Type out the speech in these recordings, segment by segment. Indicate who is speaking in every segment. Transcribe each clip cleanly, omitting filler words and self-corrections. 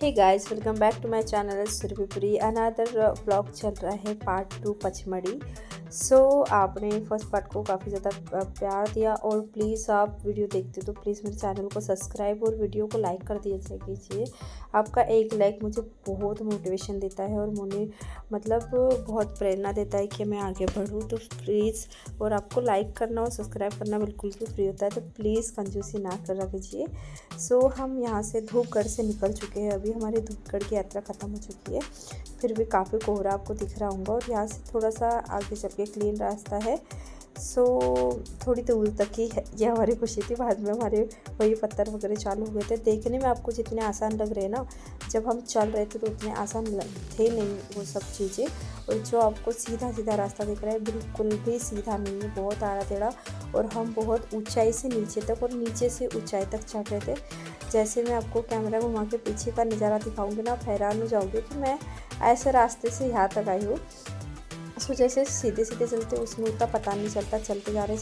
Speaker 1: Hey guys, welcome back to my channel Surbhipuri. Another blog चल रहा है पार्ट 2 पचमढ़ी। आपने फर्स्ट पार्ट को काफ़ी ज़्यादा प्यार दिया और प्लीज़ आप वीडियो देखते हो तो प्लीज़ मेरे चैनल को सब्सक्राइब और वीडियो को लाइक कर दिया कीजिए। आपका एक लाइक मुझे बहुत मोटिवेशन देता है और मुझे बहुत प्रेरणा देता है कि मैं आगे बढ़ूँ। तो प्लीज़, और आपको लाइक करना और सब्सक्राइब करना बिल्कुल भी फ्री होता है, तो प्लीज़ कंजूसी ना कर कीजिए। हम यहाँ से धूपगढ़ से निकल चुके हैं। अभी हमारी धूपगढ़ की यात्रा ख़त्म हो चुकी है, फिर भी काफ़ी कोहरा आपको दिख रहा होगा और यहाँ से थोड़ा सा आगे चल के क्लीन रास्ता है। थोड़ी दूर तक ही ये हमारी खुशी थी। बाद में हमारे वही पत्थर वगैरह चालू हो गए थे। देखने में आपको जितने आसान लग रहे हैं ना, जब हम चल रहे थे तो उतने आसान थे नहीं वो सब चीज़ें। और जो आपको सीधा सीधा रास्ता दिख रहा है बिल्कुल भी सीधा नहीं है, बहुत आड़ा टेढ़ा। और हम बहुत ऊंचाई से नीचे तक और नीचे से ऊंचाई तक चढ़ रहे थे। जैसे मैं आपको कैमरा घुमा के पीछे का नज़ारा दिखाऊंगी ना, आप हैरान हो जाओगे कि मैं ऐसे रास्ते से यहाँ तक आई हूँ। जैसे सीधे सीधे चलते उसमें उतना पता नहीं चलता, चलते जा रहे।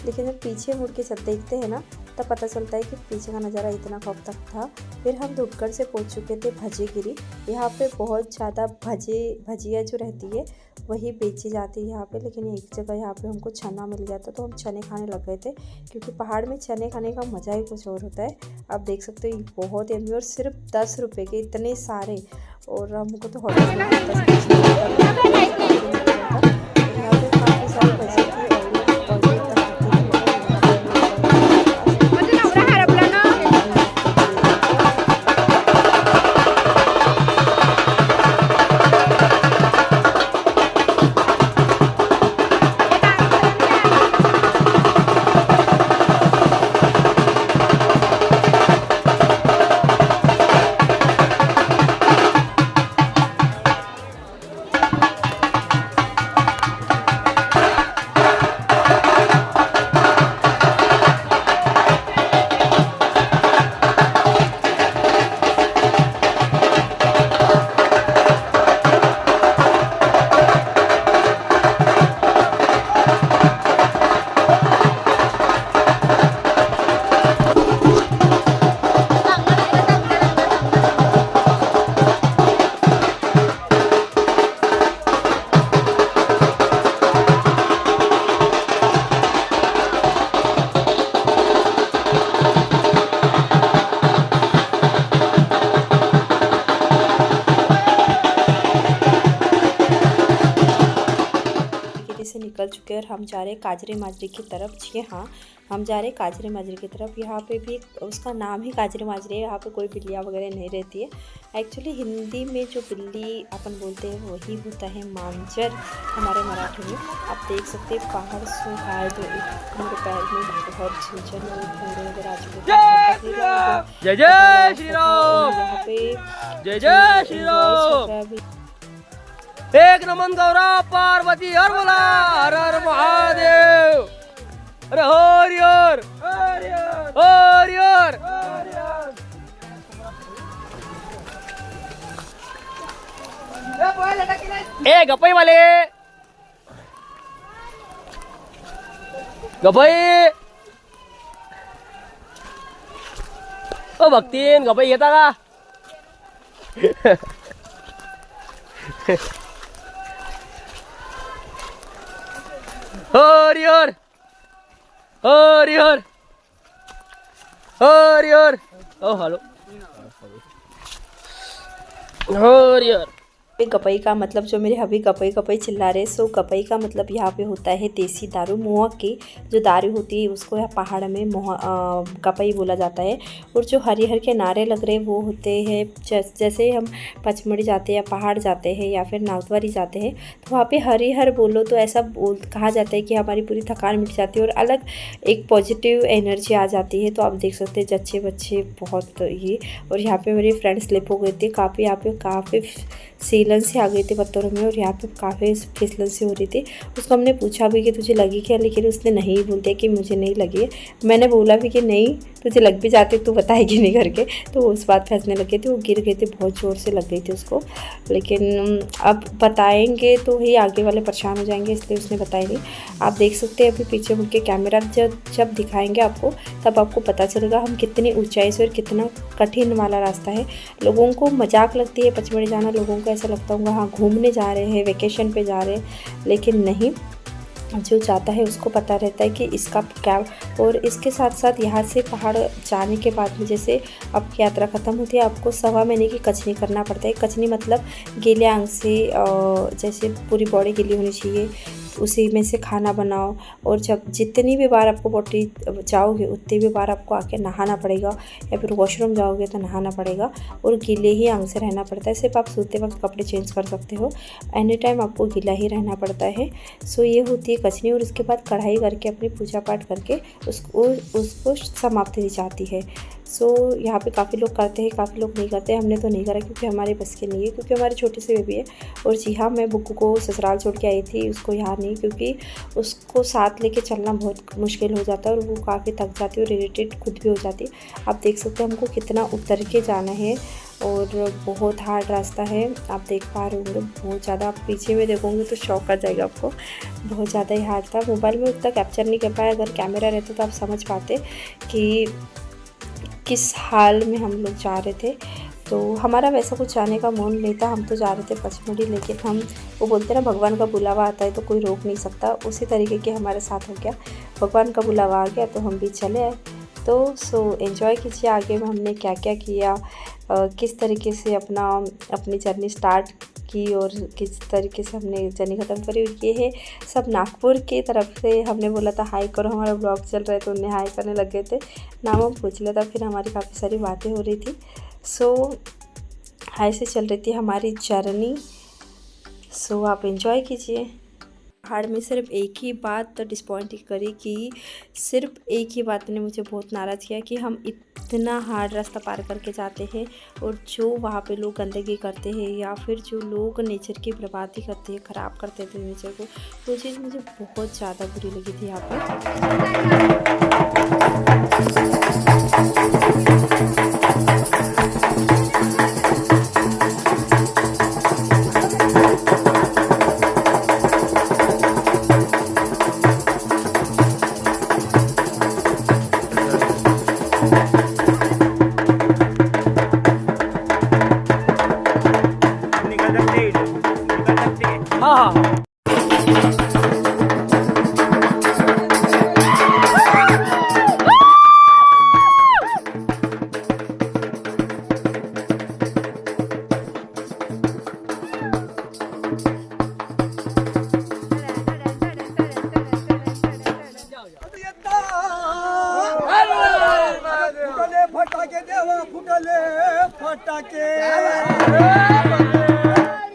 Speaker 1: लेकिन जब पीछे मुड़ के सब देखते हैं ना, तब पता चलता है कि पीछे का नज़ारा इतना खौफनाक था। फिर हम धूपगढ़ से पहुंच चुके थे भजीगिरी। यहाँ पे बहुत ज़्यादा भजिया जो रहती है वही बेची जाती है यहाँ पे। लेकिन एक जगह यहाँ पे हमको चना मिल गया था, तो हम चने खाने लग गए थे, क्योंकि पहाड़ में चने खाने का मज़ा ही कुछ और होता है। आप देख सकते हो, ये बहुत यम्मी और सिर्फ 10 रुपये के इतने सारे। और हमको तो होटल में 10 से निकल चुके हैं और हम जा रहे हैं काजरे माजरे की तरफ। जी हाँ, हम जा रहे हैं काजरे माजरे की तरफ। यहाँ पे भी उसका नाम ही काजरे माजरे है। यहाँ पे कोई बिल्लियाँ वगैरह नहीं रहती है। एक्चुअली हिंदी में जो बिल्ली अपन बोलते हैं वही होता है मांजर हमारे मराठी में। आप देख सकते हैं पहाड़ से है जो मेरे पैर में बहुत झुंझुन और पूरे वगैरह आ चुके हैं। जय जय श्री राम। यहाँ पे जय जय श्री राम।
Speaker 2: एक नमन गौरव पार्वती हर बोला, हर हर महादेव। अरे हरियर हरियर। ए गपई वाले गपई, ओ भक्तीन गपई येता का? हरियर हरियर हरियर। ओ हेलो हरियर।
Speaker 1: गपई का मतलब, जो मेरे हबी गपई गपई चिल्ला रहे, गपई का मतलब यहाँ पे होता है देसी दारू। मोहा की जो दारू होती है उसको यहाँ पहाड़ में गपई बोला जाता है। और जो हरिहर के नारे लग रहे वो होते हैं, जैसे हम पचमढ़ी जाते हैं या पहाड़ जाते हैं या फिर नागद्वारी जाते हैं, तो वहाँ पे हरिहर बोलो तो ऐसा कहा जाता है कि हमारी पूरी थकान मिट जाती है और अलग एक पॉजिटिव एनर्जी आ जाती है। तो आप देख सकते हैं जच्चे बच्चे बहुत ये। और यहाँ पे मेरे फ्रेंड्स स्लिप हो गए थे काफ़ी। यहाँ पे काफ़ी सीलन से आ गए थे पत्थरों में और यहाँ पे काफ़ी फिसलन से हो रही थी। उसको हमने पूछा भी कि तुझे लगी क्या, लेकिन उसने नहीं बोल दिया कि मुझे नहीं लगी है। मैंने बोला भी कि नहीं, तुझे लग भी जाती तू बताएगी नहीं करके। तो उस बात पे हंसने लग गई थी। वो गिर गई थी, बहुत ज़ोर से लग गई थी उसको, लेकिन अब बताएंगे तो ही आगे वाले परेशान हो जाएंगे, इसलिए उसने बताई नहीं। आप देख सकते हैं अभी पीछे मुड़ के कैमरा जब दिखाएंगे आपको, तब आपको पता चलेगा हम कितनी ऊंचाई से और कितना कठिन वाला रास्ता है। लोगों को मजाक लगती है पचमढ़ी जाना, लोगों को ऐसा लगता होगा हाँ घूमने जा रहे हैं, वेकेशन पे जा रहे हैं, लेकिन नहीं, जो जाता है उसको पता रहता है कि इसका क्या। और इसके साथ साथ यहाँ से पहाड़ जाने के बाद में जैसे आपकी यात्रा ख़त्म होती है, आपको 1.25 महीने की कचनी करना पड़ता है। कचनी मतलब गीले अंग से, जैसे पूरी बॉडी गीली होनी चाहिए, उसी में से खाना बनाओ। और जब जितनी भी बार आपको बॉडी जाओगे उतनी भी बार आपको आके नहाना पड़ेगा, या फिर वॉशरूम जाओगे तो नहाना पड़ेगा, और गीले ही अंग से रहना पड़ता है। सिर्फ आप सोते वक्त कपड़े चेंज कर सकते हो, एनी टाइम आपको गीला ही रहना पड़ता है। सो ये होती है कचनी। और इसके बाद कढ़ाई करके अपनी पूजा पाठ करके उसको समाप्ति दी जाती है। सो यहाँ पे काफ़ी लोग करते हैं, काफ़ी लोग नहीं करते। हमने तो नहीं करा क्योंकि हमारे बस के नहीं है, क्योंकि हमारे छोटे से बेबी है। और जी हाँ, मैं बुक्कू को ससुराल छोड़ के आई थी, उसको यहाँ नहीं, क्योंकि उसको साथ लेके चलना बहुत मुश्किल हो जाता है और वो काफ़ी थक जाती है और इरिटेट खुद भी हो जाती है। आप देख सकते हैं हमको कितना उतर के जाना है और बहुत हार्ड रास्ता है। आप देख पा रहे होंगे बहुत ज़्यादा, आप पीछे में देखोगे तो शौक आ जाएगा आपको, बहुत ज़्यादा ही हार्ड था। मोबाइल में उतना कैप्चर नहीं कर पाया, अगर कैमरा रहता तो आप समझ पाते कि किस हाल में हम लोग जा रहे थे। तो हमारा वैसा कुछ जाने का मन नहीं था, हम तो जा रहे थे पचमढ़ी, लेकिन हम वो बोलते हैं ना भगवान का बुलावा आता है तो कोई रोक नहीं सकता, उसी तरीके के हमारे साथ हो गया। भगवान का बुलावा आ गया तो हम भी चले आए। तो एंजॉय कीजिए आगे में हमने क्या क्या किया, किस तरीके से अपनी जर्नी स्टार्ट की और किस तरीके से हमने जर्नी ख़त्म करी। ये है सब नागपुर की तरफ से, हमने बोला था हाई करो, हमारा ब्लॉग चल रहा है तो उन्हें हाई करने लग गए थे, नाम हम पूछ लिया था, फिर हमारी काफ़ी सारी बातें हो रही थी। हाई से चल रही थी हमारी जर्नी। आप एंजॉय कीजिए। पहाड़ में सिर्फ एक ही बात डिसपॉइंट करी कि सिर्फ एक ही बात ने मुझे बहुत नाराज़ किया कि हम इतना हार्ड रास्ता पार करके जाते हैं और जो वहाँ पे लोग गंदगी करते हैं या फिर जो लोग नेचर की बर्बादी करते हैं, ख़राब करते थे नेचर को, वो चीज़ मुझे बहुत ज़्यादा बुरी लगी थी यहाँ पर।
Speaker 3: फटाके देवा फुटले फटाके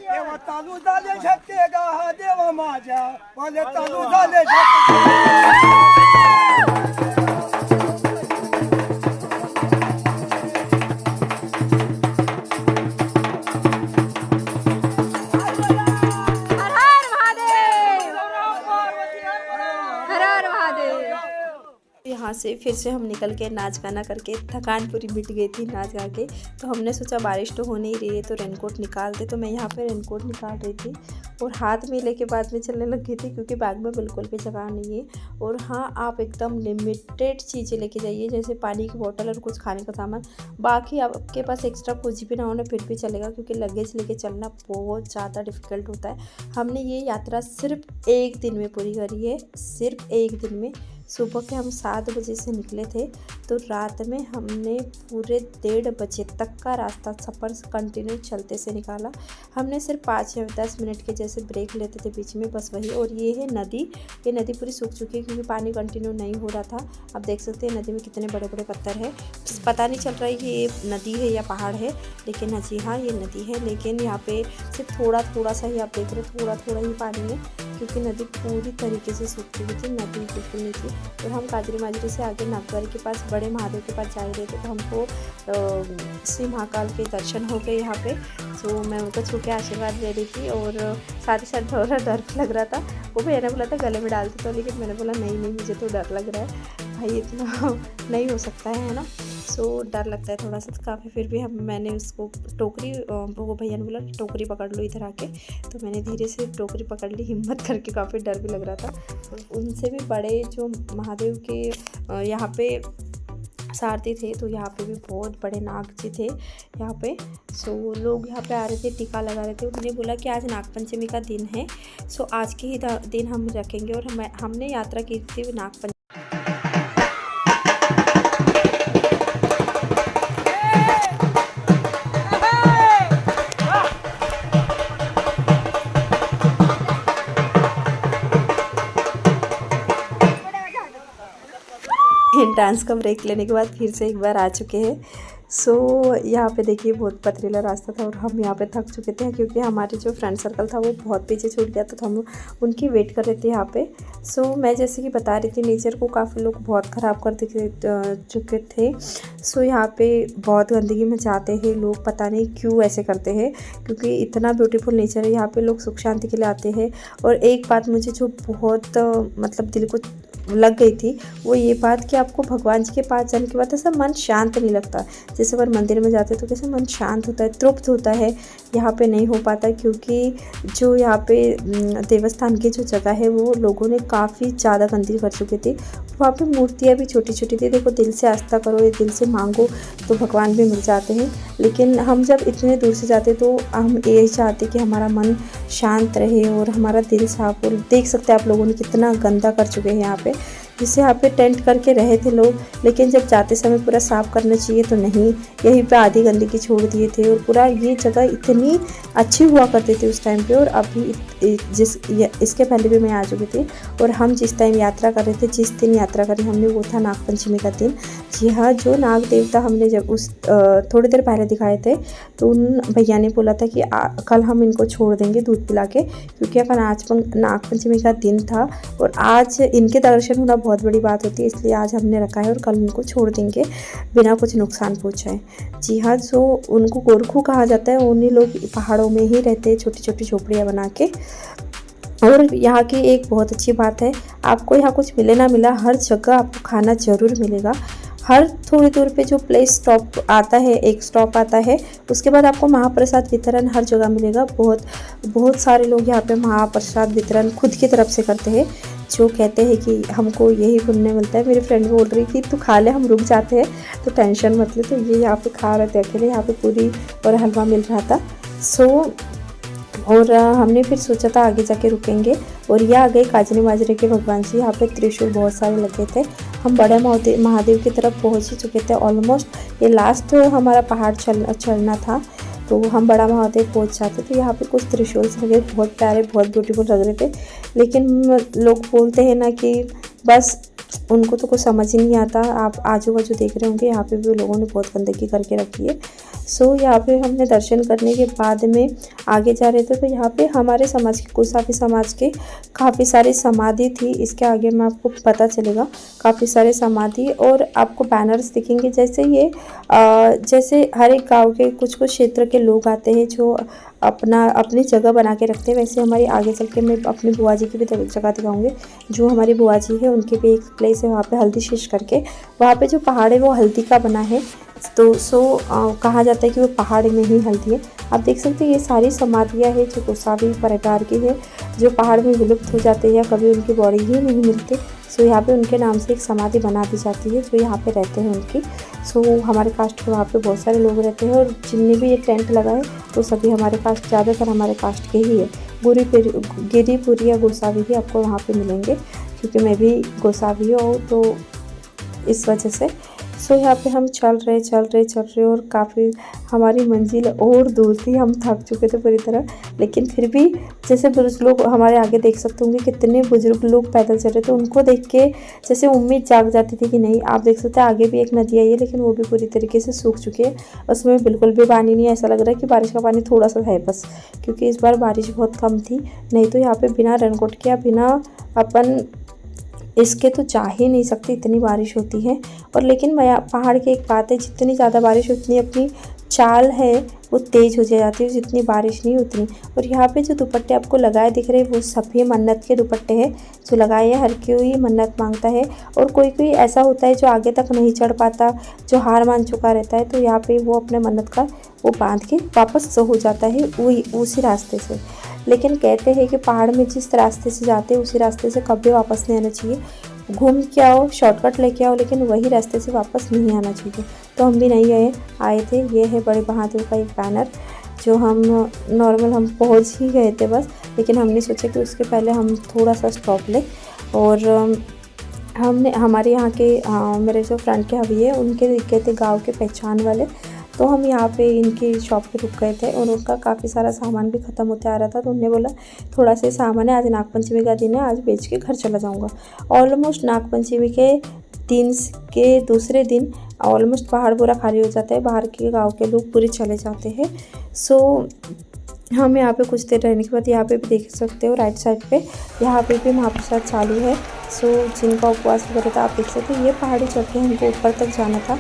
Speaker 3: देवा चालू झाले झटके गा देवा माझ्या मला चालू झाले
Speaker 1: यहाँ से फिर से हम निकल के नाच गाना करके थकान पूरी मिट गई थी नाच गा के। तो हमने सोचा बारिश तो हो नहीं रही है तो रेनकोट निकाल दे, तो मैं यहाँ पे रेनकोट निकाल रही थी और हाथ में लेके बाद में चलने लग गई थी क्योंकि बैग में बिल्कुल भी जगह नहीं है। और हाँ, आप एकदम लिमिटेड चीज़ें लेके जाइए, जैसे पानी की बोतल और कुछ खाने का सामान। बाकी आपके पास एक्स्ट्रा कुछ भी ना होना फिर भी चलेगा, क्योंकि लगेज लेके चलना बहुत ज़्यादा डिफ़िकल्ट होता है। हमने ये यात्रा सिर्फ एक दिन में पूरी करी है, सिर्फ एक दिन में। सुबह के हम 7 बजे से निकले थे तो रात में हमने पूरे 1:30 बजे तक का रास्ता सफ़र कंटिन्यू चलते से निकाला। हमने सिर्फ 5 या 10 मिनट के जैसे ब्रेक लेते थे बीच में, बस वही। और ये है नदी, ये नदी पूरी सूख चुकी है क्योंकि पानी कंटिन्यू नहीं हो रहा था। आप देख सकते हैं नदी में कितने बड़े बड़े पत्थर है, पता नहीं चल रहा है कि ये नदी है या पहाड़ है, लेकिन हाँ जी हाँ, ये नदी है। लेकिन यहाँ पे सिर्फ थोड़ा सा ही आप देख रहे हो, थोड़ा ही पानी है क्योंकि नदी पूरी तरीके से सूख चुकी थी, नदी बिल्कुल नहीं थी। और हम काजरी माजरी से आगे नागद्वारी के पास बड़े महादेव के पास जा रहे थे, तो हमको श्री महाकाल के दर्शन हो गए यहाँ पे। तो मैं उनको छू के आशीर्वाद ले रही थी और साथ ही साथ थोड़ा डर लग रहा था। वो भी मैंने बोला था गले में डालते तो, लेकिन मैंने बोला नहीं मुझे तो डर लग रहा है। भाई इतना नहीं हो सकता है ना। सो डर लगता है थोड़ा सा, तो काफ़ी फिर भी मैंने उसको टोकरी, वो भैया ने बोला टोकरी पकड़ लो इधर आके, तो मैंने धीरे से टोकरी पकड़ ली हिम्मत करके। काफ़ी डर भी लग रहा था। और उनसे भी बड़े जो महादेव के यहाँ पे सारथी थे, तो यहाँ पे भी बहुत बड़े नाग जी थे यहाँ पे। सो लोग यहाँ पे आ रहे थे, टीका लगा रहे थे। उन्होंने बोला कि आज नागपंचमी का दिन है, सो आज के ही दिन हम रखेंगे। और हमने यात्रा की थी नागपंचमी। डांस का ब्रेक लेने के बाद फिर से एक बार आ चुके हैं। सो यहाँ पे देखिए बहुत पथरीला रास्ता था और हम यहाँ पे थक चुके थे, क्योंकि हमारे जो फ्रेंड सर्कल था वो बहुत पीछे छूट गया था, तो हम उनकी वेट कर रहे थे यहाँ पे। सो मैं जैसे कि बता रही थी, नेचर को काफ़ी लोग बहुत ख़राब कर चुके थे। सो यहाँ पे बहुत गंदगी मचाते हैं लोग, पता नहीं क्यों ऐसे करते हैं, क्योंकि इतना ब्यूटीफुल नेचर है। यहाँ पे लोग सुख शांति के लिए आते हैं। और एक बात मुझे जो बहुत मतलब दिल को लग गई थी, वो ये बात कि आपको भगवान जी के पास जाने के बाद ऐसा मन शांत नहीं लगता। जैसे अगर मंदिर में जाते तो कैसे मन शांत होता है, तृप्त होता है, यहाँ पे नहीं हो पाता, क्योंकि जो यहाँ पे देवस्थान की जो जगह है वो लोगों ने काफ़ी ज़्यादा गंदी कर चुकी थी। वहाँ पे मूर्तियाँ भी छोटी छोटी थी। देखो, दिल से आस्था करो या दिल से मांगो तो भगवान भी मिल जाते हैं। लेकिन हम जब इतने दूर से जाते तो हम यही चाहते कि हमारा मन शांत रहे और हमारा दिल साफ हो। देख सकते हैं आप लोगों ने कितना गंदा कर चुके हैं यहाँ पे। जिससे यहाँ पे टेंट करके रहे थे लोग, लेकिन जब जाते समय पूरा साफ़ करना चाहिए तो नहीं, यहीं पे आधी गंदगी छोड़ दिए थे। और पूरा ये जगह इतनी अच्छी हुआ करती थी उस टाइम पे, और अभी इसके पहले भी मैं आ चुकी थी। और हम जिस टाइम यात्रा कर रहे थे, जिस दिन यात्रा करी हमने, वो था नागपंचमी का दिन। जी हाँ, जो नाग देवता हमने जब उस थोड़ी देर पहले दिखाए थे, तो उन भैया ने बोला था कि कल हम इनको छोड़ देंगे दूध पिला के, क्योंकि अपन आज नागपंचमी का दिन था और आज इनके दर्शन होना बहुत बड़ी बात होती है, इसलिए आज हमने रखा है और कल इनको छोड़ देंगे बिना कुछ नुकसान पहुँचाए। जी हाँ, जो उनको गोरखू कहा जाता है, उन्हीं लोग पहाड़ों में ही रहते हैं, छोटी छोटी झोपड़ियाँ बना के। और यहाँ की एक बहुत अच्छी बात है, आपको यहाँ कुछ मिले ना मिला, हर जगह आपको खाना ज़रूर मिलेगा। हर थोड़ी दूर पे जो प्लेस स्टॉप आता है, एक स्टॉप आता है, उसके बाद आपको महाप्रसाद वितरण हर जगह मिलेगा। बहुत सारे लोग यहाँ पे महाप्रसाद वितरण खुद की तरफ से करते हैं, जो कहते हैं कि हमको यही पुण्य मिलता है। मेरी फ्रेंड बोल रही थी तू खा ले, हम रुक जाते हैं, तो टेंशन मत ले। तो ये यहाँ पे खा रहे थे अकेले, यहाँ पे पूरी और हलवा मिल रहा था। और हमने फिर सोचा था आगे जाके रुकेंगे। और ये आ गए काजनी माजरे के भगवान जी। यहाँ पे त्रिशूल बहुत सारे लगे थे। हम बड़े महादेव की तरफ पहुँच ही चुके थे ऑलमोस्ट। ये लास्ट हमारा पहाड़ चढ़ना था, तो हम बड़ा महादेव पहुँच जाते। तो यहाँ पे कुछ त्रिशूल लगे, बहुत प्यारे, बहुत ब्यूटीफुल लग रहे थे। लेकिन लोग बोलते हैं ना कि बस उनको तो कुछ समझ ही नहीं आता। आप आजू बाजू देख रहे होंगे, यहाँ पे भी लोगों ने बहुत गंदगी करके रखी है। सो यहाँ पे हमने दर्शन करने के बाद में आगे जा रहे थे, तो यहाँ पे हमारे समाज के, गोसावी समाज के काफ़ी सारी समाधि थी। इसके आगे में आपको पता चलेगा काफ़ी सारे समाधि, और आपको बैनर्स दिखेंगे। जैसे हर एक गाँव के कुछ क्षेत्र के लोग आते हैं जो अपनी जगह बना के रखते हैं। वैसे हमारी आगे चल के मैं अपनी बुआ जी की भी जगह दिखाऊंगी। जो हमारी बुआ जी है उनकी भी एक प्लेस है वहाँ पे, हल्दी शीश करके। वहाँ पे जो पहाड़ है वो हल्दी का बना है, तो कहा जाता है कि वो पहाड़ में ही हल्दी है। आप देख सकते हैं ये सारी समाधियाँ हैं जो गोसावी परिवार की है, जो पहाड़ में विलुप्त हो जाते हैं या कभी उनकी बॉडी ही नहीं मिलती। सो यहाँ पे उनके नाम से एक समाधि बना दी जाती है जो यहाँ पे रहते हैं उनकी। सो हमारे कास्ट के वहाँ पे बहुत सारे लोग रहते हैं, और जिनने भी ये टेंट लगाए वो सभी हमारे कास्ट, ज़्यादातर हमारे कास्ट के ही है। गिरिपुरिया गोसावी ही आपको वहाँ पे मिलेंगे, क्योंकि मैं भी गोसावी हूँ, तो इस वजह से। सो यहाँ पे हम चल रहे और काफ़ी हमारी मंजिल और दूर थी। हम थक चुके थे पूरी तरह, लेकिन फिर भी जैसे बुजुर्ग लोग हमारे आगे देख सकते होंगे, कितने बुजुर्ग लोग पैदल चल रहे थे। उनको देख के जैसे उम्मीद जाग जाती थी कि नहीं। आप देख सकते हैं आगे भी एक नदी आई है, लेकिन वो भी पूरी तरीके से सूख चुकी है, उसमें बिल्कुल भी पानी नहीं है। ऐसा लग रहा है कि बारिश का पानी थोड़ा सा है बस, क्योंकि इस बार बारिश बहुत कम थी। नहीं तो यहाँ पर बिना रेनकोट के, बिना अपन इसके तो जा ही नहीं सकते, इतनी बारिश होती है। और लेकिन पहाड़ की एक बात है, जितनी ज़्यादा बारिश उतनी अपनी चाल है वो तेज़ हो जाती है, जितनी बारिश नहीं उतनी। और यहाँ पे जो दुपट्टे आपको लगाए दिख रहे हैं वो सफ़ी मन्नत के दुपट्टे हैं जो लगाए हैं, हर कोई मन्नत मांगता है। और कोई कोई ऐसा होता है जो आगे तक नहीं चढ़ पाता, जो हार मान चुका रहता है, तो यहाँ पे वो अपने मन्नत का वो बांध के वापस हो जाता है वही उसी रास्ते से। लेकिन कहते हैं कि पहाड़ में जिस रास्ते से जाते हैं उसी रास्ते से कभी वापस नहीं आना चाहिए। घूम के आओ, शॉर्टकट लेके आओ, लेकिन वही रास्ते से वापस नहीं आना चाहिए। तो हम भी नहीं आए थे। ये है बड़े बहादुर का एक बैनर जो हम नॉर्मल हम पहुंच ही गए थे बस, लेकिन हमने सोचा कि उसके पहले हम थोड़ा सा स्टॉप लें। और हमने हमारे यहाँ के मेरे जो फ्रेंड के अभी है उनके दिख गए थे गाँव के पहचान वाले, तो हम यहाँ पे इनकी शॉप पे रुक गए थे। और उनका काफ़ी सारा सामान भी ख़त्म होते आ रहा था, तो उन्होंने बोला थोड़ा सा सामान है, आज नागपंचमी का दिन है, आज बेच के घर चला जाऊँगा। ऑलमोस्ट नागपंचमी के दिन के दूसरे दिन ऑलमोस्ट पहाड़ पूरा खाली हो जाता है, बाहर के गांव के लोग पूरे चले जाते हैं। सो हम यहाँ पे कुछ देर रहने के बाद यहाँ पे भी देख सकते हो राइट साइड पे यहाँ पे भी महाप्रसाद चालू है। सो जिनका उपवास वगैरह था आप देख सकते हो। ये पहाड़ी चढ़ के हमको ऊपर तक जाना था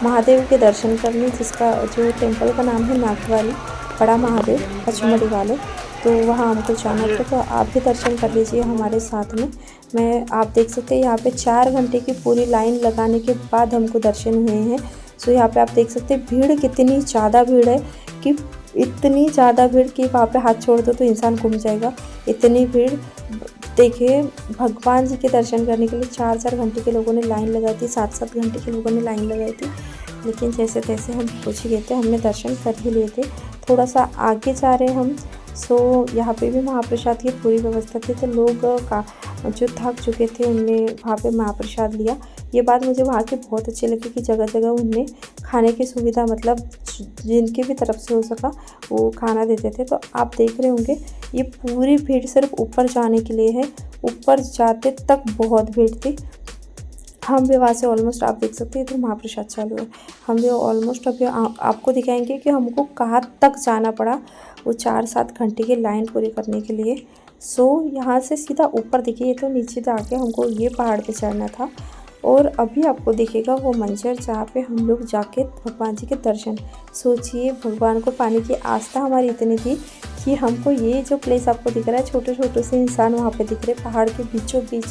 Speaker 1: महादेव के दर्शन करने, जिसका जो टेम्पल का नाम है नागवाली बड़ा महादेव पचमढ़ी वाले, तो वहाँ हमको जाना था। तो आप भी दर्शन कर लीजिए हमारे साथ में। आप देख सकते हैं यहाँ पे 4 घंटे की पूरी लाइन लगाने के बाद हमको दर्शन हुए हैं। सो यहाँ पे आप देख सकते हैं भीड़ कितनी ज़्यादा भीड़ है, कि इतनी ज़्यादा भीड़ कि वहाँ पे हाथ छोड़ दो तो इंसान घूम जाएगा, इतनी भीड़। देखिए भगवान जी के दर्शन करने के लिए 4-4 घंटे के लोगों ने लाइन लगाई थी, 7-7 घंटे के लोगों ने लाइन लगाई थी, लेकिन जैसे तैसे हम पहुँच गए थे, हमने दर्शन कर ही लिए थे। थोड़ा सा आगे जा रहे हैं हम। सो यहाँ पे भी महाप्रसाद की पूरी व्यवस्था थी, तो लोग का जो थक चुके थे उनने वहाँ पे महाप्रसाद लिया। ये बात मुझे वहाँ की बहुत अच्छी लगी कि जगह जगह उनने खाने की सुविधा, मतलब जिनकी भी तरफ से हो सका वो खाना देते थे। तो आप देख रहे होंगे ये पूरी भीड़ सिर्फ ऊपर जाने के लिए है, ऊपर जाते तक बहुत भीड़ थी। हम भी वहाँ से ऑलमोस्ट आप देख सकते हैं इधर महाप्रसाद चालू है। हम भी ऑलमोस्ट अभी आपको दिखाएंगे कि हमको कहाँ तक जाना पड़ा वो 4-7 घंटे की लाइन पूरी करने के लिए। सो यहाँ से सीधा ऊपर देखिए, तो नीचे जाके हमको ये पहाड़ पे चढ़ना था। और अभी आपको दिखेगा वो मंजर जहाँ पे हम लोग जाके भगवान जी के दर्शन। सोचिए भगवान को पाने की आस्था हमारी इतनी थी कि हमको ये जो प्लेस आपको दिख रहा है, छोटे छोटे से इंसान वहाँ पे दिख रहे, पहाड़ के बीचों बीच,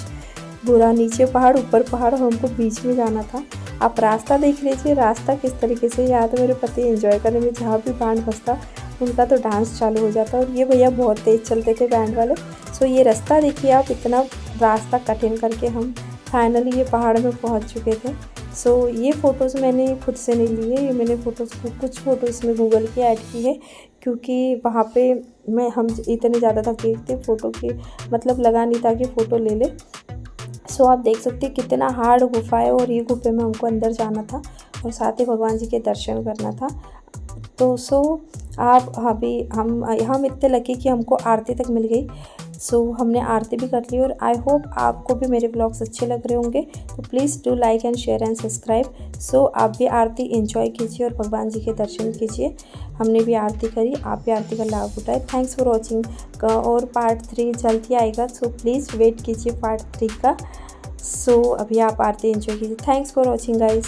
Speaker 1: पूरा नीचे पहाड़ ऊपर पहाड़, हमको बीच में जाना था। आप रास्ता देख लीजिए, रास्ता किस तरीके से। या तो मेरे पति एंजॉय करने में, जहाँ भी बैंड बजता उनका तो डांस चालू हो जाता। और ये भैया बहुत तेज़ चलते थे बैंड वाले। सो ये रास्ता देखिए आप, इतना रास्ता कठिन करके हम फाइनली ये पहाड़ में पहुंच चुके थे। सो ये फ़ोटोज़ मैंने खुद से नहीं लिए, ये मैंने कुछ फ़ोटोज़ में गूगल की ऐड की है, क्योंकि वहाँ पे हम इतने ज़्यादा थके थे, फ़ोटो की मतलब लगा नहीं था कि फ़ोटो ले ले। सो आप देख सकते हैं कितना हार्ड गुफा है, और ये गुफे में हमको अंदर जाना था और साथ ही भगवान जी के दर्शन करना था। तो आप अभी हम इतने लकी कि हमको आरती तक मिल गई। सो हमने आरती भी कर ली। और आई होप आपको भी मेरे ब्लॉग्स अच्छे लग रहे होंगे, तो please do like and share and subscribe. So आप भी आरती एंजॉय कीजिए और भगवान जी के दर्शन कीजिए। हमने भी आरती करी, आप भी आरती का लाभ उठाए। Thanks for watching. और पार्ट 3 जल्द ही आएगा, सो प्लीज़ वेट कीजिए पार्ट 3 का। सो अभी आप आरती एंजॉय कीजिए। Thanks for watching guys.